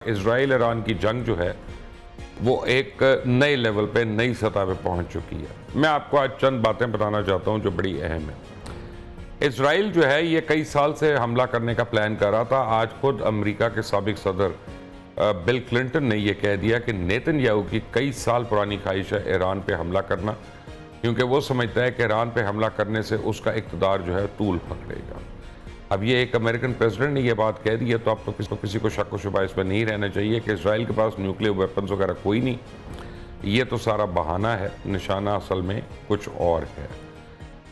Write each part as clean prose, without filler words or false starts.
Israel Iran की जंग जो है वो एक नए लेवल पे, नई सतह पे पहुंच चुकी है। मैं आपको आज चंद बातें बताना चाहता हूं जो बड़ी अहम है। इजराइल जो है ये कई साल से हमला करने का प्लान कर रहा था। आज खुद अमेरिका के साबिक सदर बिल क्लिंटन ने यह कह दिया कि नेतन्याहू की कई साल पुरानी ख्वाहिश है ईरान पे हमला करना, क्योंकि वो समझता है कि ईरान पे हमला करने से उसका इक़्तिदार जो है तूल पकड़ेगा। अब ये एक अमेरिकन प्रेसिडेंट ने ये बात कह दी है, तो अब तो किसी को शक व शुबा इसमें नहीं रहना चाहिए कि इजराइल के पास न्यूक्लियर वेपन्स वगैरह कोई नहीं। ये तो सारा बहाना है, निशाना असल में कुछ और है।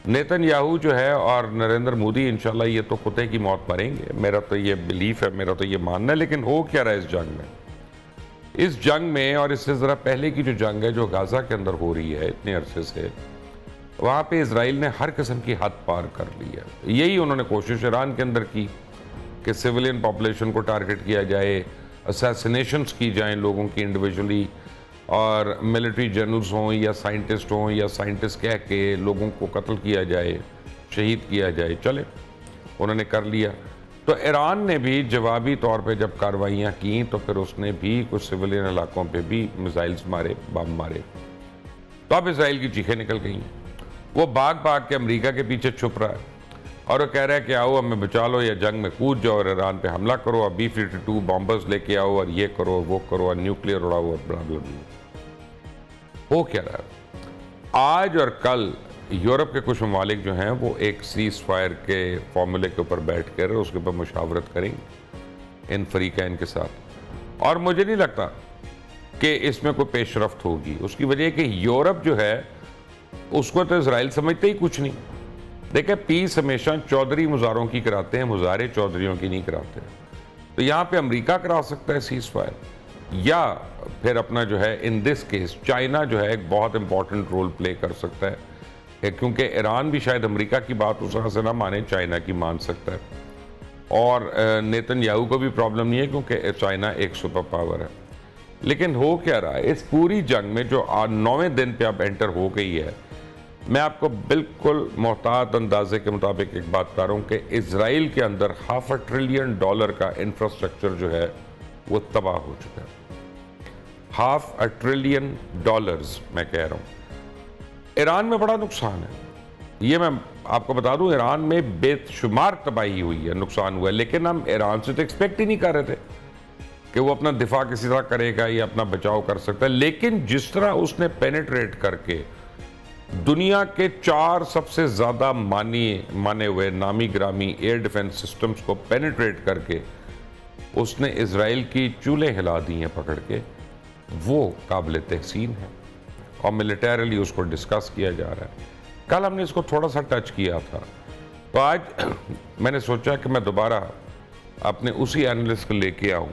नेतन्याहू जो है और नरेंद्र मोदी इंशाल्लाह ये तो कुत्ते की मौत मरेंगे, मेरा तो ये बिलीफ है, मेरा तो ये मानना है। लेकिन हो क्या रहा है इस जंग में? इस जंग में और इससे ज़रा पहले की जो जंग है जो गाज़ा के अंदर हो रही है इतने अरसे से, वहाँ पे इजराइल ने हर किस्म की हद पार कर ली है। यही उन्होंने कोशिश ईरान के अंदर की कि सिविलियन पॉपुलेशन को टारगेट किया जाए, असैसिनेशंस की जाएं लोगों की इंडिविजुअली, और मिलिट्री जनरल्स हों या साइंटिस्ट कह के लोगों को कत्ल किया जाए, शहीद किया जाए। चले, उन्होंने कर लिया। तो ईरान ने भी जवाबी तौर पे जब कार्रवाइयाँ की तो फिर उसने भी कुछ सिविलियन इलाकों पे भी मिसाइल्स मारे, बम मारे। तो अब इसराइल की चीखें निकल गई हैं। वो भाग भाग के अमेरिका के पीछे छुप रहा है और वो कह रहा है कि आओ हमें बचा लो या जंग में कूद जाओ और ईरान पे हमला करो, और B-52 बॉम्बर्स लेके आओ और ये करो वो करो और न्यूक्लियर उड़ाओ और ब्ला ब्ला ब्ला। हो क्या रहा है? आज और कल यूरोप के कुछ ममालिक जो हैं वो एक सीज फायर के फॉर्मूले के ऊपर बैठ कर उसके ऊपर मुशावरत करेंगे इन फरीकैन के साथ, और मुझे नहीं लगता कि इसमें कोई पेशरफ्त होगी। उसकी वजह कि यूरोप जो है उसको तो इजराइल समझते ही कुछ नहीं। देखिए, पीस हमेशा चौधरी मुजारों की कराते हैं, मुजारे चौधरियों की नहीं कराते। तो यहाँ पे अमेरिका करा सकता है सीज फायर, या फिर अपना जो है इन दिस केस चाइना जो है एक बहुत इंपॉर्टेंट रोल प्ले कर सकता है, क्योंकि ईरान भी शायद अमेरिका की बात उस तरह से ना माने, चाइना की मान सकता है। और नेतन्याहू को भी प्रॉब्लम नहीं है क्योंकि चाइना एक सुपर पावर है। लेकिन हो क्या रहा है इस पूरी जंग में जो 9वें दिन पे अब एंटर हो गई है? मैं आपको बिल्कुल मोहतात अंदाजे के मुताबिक एक बात बता रहा हूँ कि इजराइल के अंदर $500 बिलियन का इंफ्रास्ट्रक्चर जो है वो तबाह हो चुका है। $500 बिलियन मैं कह रहा हूँ। ईरान में बड़ा नुकसान है, ये मैं आपको बता दूं। ईरान में बेशुमार तबाही हुई है, नुकसान हुआ है, लेकिन हम ईरान से तो एक्सपेक्ट ही नहीं कर रहे थे कि वो अपना दिफा किसी तरह करेगा या अपना बचाव कर सकता है। लेकिन जिस तरह उसने पेनिट्रेट करके दुनिया के 4 सबसे ज्यादा माने हुए नामी ग्रामी एयर डिफेंस सिस्टम्स को पेनिट्रेट करके उसने इजराइल की चूल्हे हिला दी हैं पकड़ के, वो काबिल तहसीन है और मिलिटरली उसको डिस्कस किया जा रहा है। कल हमने इसको थोड़ा सा टच किया था, तो आज मैंने सोचा कि मैं दोबारा अपने उसी एनालिस्ट को लेके आऊँ,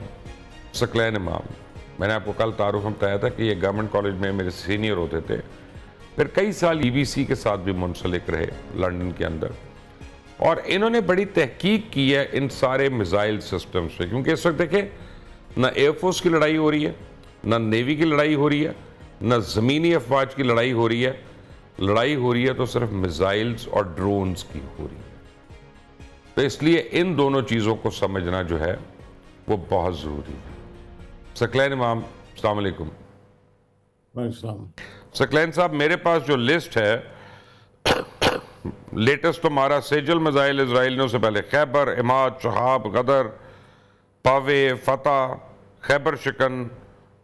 सकलैन इमाम। मैंने आपको कल तारुफ में बताया था कि ये गवर्नमेंट कॉलेज में मेरे सीनियर होते थे, फिर कई साल BBC के साथ भी मुंसलिक रहे लंदन के अंदर, और इन्होंने बड़ी तहकीक की है इन सारे मिसाइल सिस्टम्स पे। क्योंकि इस वक्त देखें, ना एयरफोर्स की लड़ाई हो रही है, ना नेवी की लड़ाई हो रही है, ना ज़मीनी अफवाज की लड़ाई हो रही है। लड़ाई हो रही है तो सिर्फ मिसाइल्स और ड्रोन्स की हो रही है। तो इसलिए इन दोनों चीज़ों को समझना जो है वो बहुत ज़रूरी है। सकलैन इमाम, अस्सलाम वालेकुम। सकलैन साहब, मेरे पास जो लिस्ट है लेटेस्ट तो हमारा सेजल मिसाइल इजराइल ने, उससे पहले खैबर, इमाद, शहाब, गदर, पावे, फतह, खैबर शिकन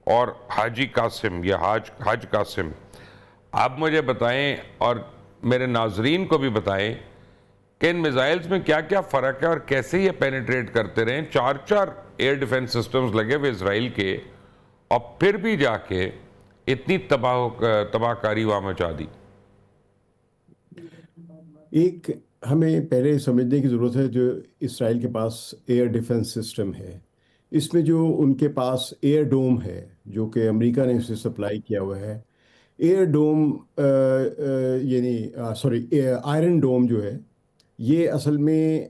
और हाजी कासिम या हाज कासिम। आप मुझे बताएं और मेरे नाजरीन को भी बताएं कि इन मिसाइल्स में क्या क्या फ़र्क है और कैसे ये पेनिट्रेट करते रहे। 4 एयर डिफेंस सिस्टम्स लगे हुए इसराइल के, और फिर भी जाके इतनी तबाहकारी वहां मचा दी। एक हमें पहले समझने की ज़रूरत है जो इसराइल के पास एयर डिफेंस सिस्टम है, इसमें जो उनके पास एयर डोम है जो कि अमेरिका ने उसे सप्लाई किया हुआ है। एयर डोम यानी सॉरी आयरन डोम जो है, ये असल में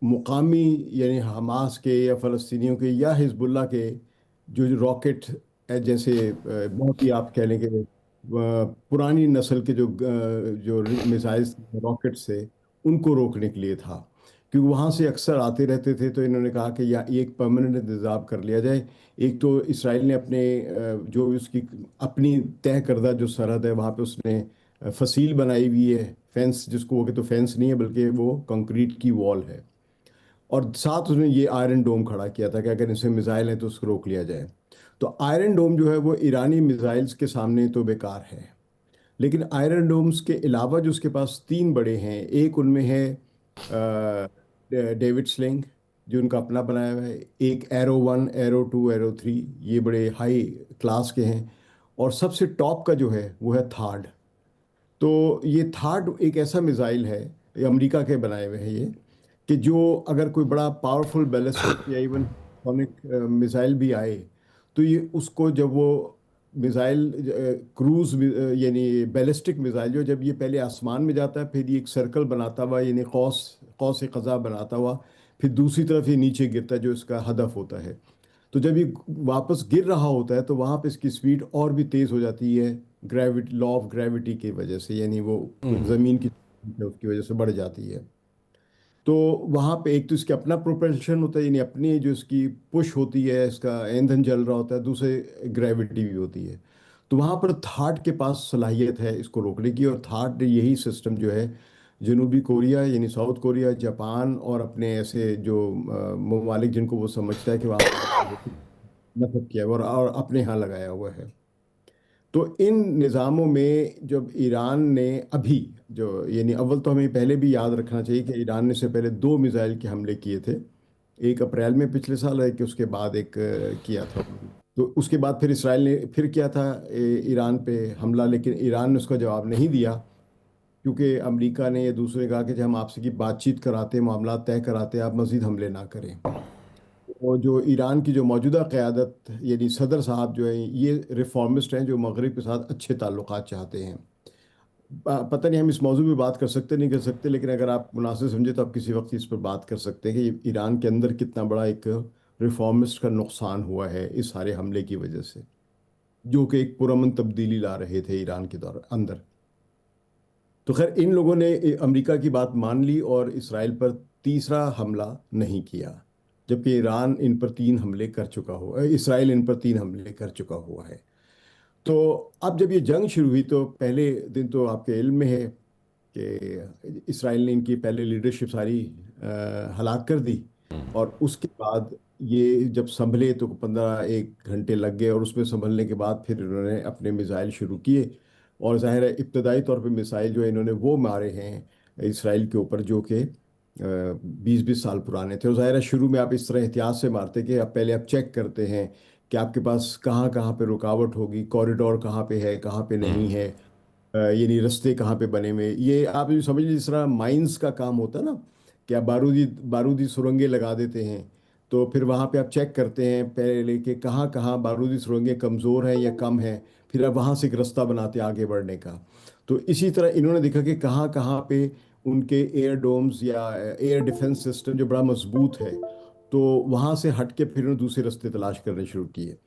मुकामी यानी हमास के या फ़लस्तीनियों के या हिजबुल्लाह के जो रॉकेट जैसे बहुत ही आप कह लें कि पुरानी नस्ल के जो मिसाइल्स रॉकेट्स थे, उनको रोकने के लिए था। क्योंकि वहाँ से अक्सर आते रहते थे। तो इन्होंने कहा कि या एक परमानेंट इंतज़ाम कर लिया जाए। एक तो इसराइल ने अपने जो उसकी अपनी तय करदा जो सरहद है वहाँ पे उसने फसील बनाई हुई है, फेंस जिसको वो, कि तो फेंस नहीं है बल्कि वो कंक्रीट की वॉल है। और साथ उसने ये आयरन डोम खड़ा किया था कि अगर इनसे मिसाइल है तो उसको रोक लिया जाए। तो आयरन डोम जो है वो ईरानी मिसाइल्स के सामने तो बेकार है। लेकिन आयरन डोम्स के अलावा जो उसके पास तीन बड़े हैं, एक उनमें है डेविड स्लिंग जो उनका अपना बनाया हुआ है, एक एरो 1, एरो 2, एरो 3, ये बड़े हाई क्लास के हैं। और सबसे टॉप का जो है वो है थार्ड। तो ये थार्ड एक ऐसा मिसाइल है, ये अमेरिका के बनाए हुए हैं ये, कि जो अगर कोई बड़ा पावरफुल बैलिस्टिक या इवन सोनिक मिसाइल भी आए तो ये उसको जब वो मिसाइल क्रूज यानी बैलिस्टिक मिसाइल जो जब ये पहले आसमान में जाता है फिर ये एक सर्कल बनाता हुआ यानी कौस कौस क़ज़ा बनाता हुआ फिर दूसरी तरफ ये नीचे गिरता है जो इसका हदफ होता है। तो जब ये वापस गिर रहा होता है तो वहाँ पे इसकी स्पीड और भी तेज़ हो जाती है, ग्रेविटी लॉ ऑफ ग्रेविटी की वजह से, यानी वो ज़मीन की उसकी वजह से बढ़ जाती है। तो वहाँ पे एक तो इसका अपना प्रोपल्शन होता है यानी अपनी जो इसकी पुश होती है, इसका ईंधन जल रहा होता है, दूसरे ग्रेविटी भी होती है। तो वहाँ पर थार्ड के पास सलाहियत है इसको रोकने की। और थार्ड यही सिस्टम जो है जनूबी कोरिया यानी साउथ कोरिया, जापान और अपने ऐसे जो ममालिक जिनको वो समझता है कि वहाँ पर नफरत किया हुआ और अपने यहाँ लगाया हुआ है। तो इन निज़ामों में जब ईरान ने अभी जो यानी अव्वल तो हमें पहले भी याद रखना चाहिए कि ईरान ने से पहले दो मिसाइल के हमले किए थे। एक अप्रैल में पिछले साल है कि उसके बाद एक किया था। तो उसके बाद फिर इसराइल ने फिर किया था ईरान पे हमला, लेकिन ईरान ने उसका जवाब नहीं दिया। क्योंकि अमेरिका ने या दूसरे ने कहा कि जब हम आपसे की बातचीत कराते मामला तय कराते आप मजीद हमले ना करें। और जो ईरान की जो मौजूदा क़यादत यानी सदर साहब जो है ये रिफॉर्मिस्ट हैं जो मगरब के साथ अच्छे ताल्लुकात चाहते हैं। पता नहीं हम इस मौजू पे बात कर सकते नहीं कर सकते, लेकिन अगर आप मुनासिब समझे तो आप किसी वक्त इस पर बात कर सकते हैं कि ये ईरान के अंदर कितना बड़ा एक रिफॉर्मिस्ट का नुकसान हुआ है इस सारे हमले की वजह से, जो कि एक पुरअमन तब्दीली ला रहे थे ईरान के दौर अंदर। तो खैर इन लोगों ने अमेरिका की बात मान ली और इसराइल पर तीसरा हमला नहीं किया, जबकि ईरान इन पर तीन हमले कर चुका हो, इसराइल इन पर तीन हमले कर चुका हुआ है। तो अब जब ये जंग शुरू हुई तो पहले दिन तो आपके इल्म में है कि इसराइल ने इनकी पहले लीडरशिप सारी हलाक कर दी। और उसके बाद ये जब संभले तो 15 एक घंटे लग गए और उसमें संभलने के बाद फिर इन्होंने अपने मिसाइल शुरू किए। और जाहिर है इब्तदाई तौर पे मिसाइल जो है इन्होंने वो मारे हैं इसराइल के ऊपर जो कि 20-20 साल पुराने थे। और जाहिर है शुरू में आप इस तरह एहतियात से मारते कि आप पहले आप चेक करते हैं कि आपके पास कहाँ कहाँ पे रुकावट होगी, कॉरिडोर कहाँ पे है कहाँ पे नहीं है, यानी रास्ते कहाँ पे बने हुए। ये आप ये समझ लीजिए जिस तरह माइंस का काम होता है ना, कि आप बारूदी बारूदी सुरंगें लगा देते हैं। तो फिर वहाँ पे आप चेक करते हैं पहले कि कहाँ कहाँ बारूदी सुरंगें कमज़ोर हैं या कम हैं, फिर आप वहाँ से एक रास्ता बनाते हैं आगे बढ़ने का। तो इसी तरह इन्होंने देखा कि कहाँ कहाँ पे उनके एयर डोम्स या एयर डिफेंस सिस्टम जो बड़ा मजबूत है, तो वहाँ से हट के फिर उन्होंने दूसरे रास्ते तलाश करने शुरू किए।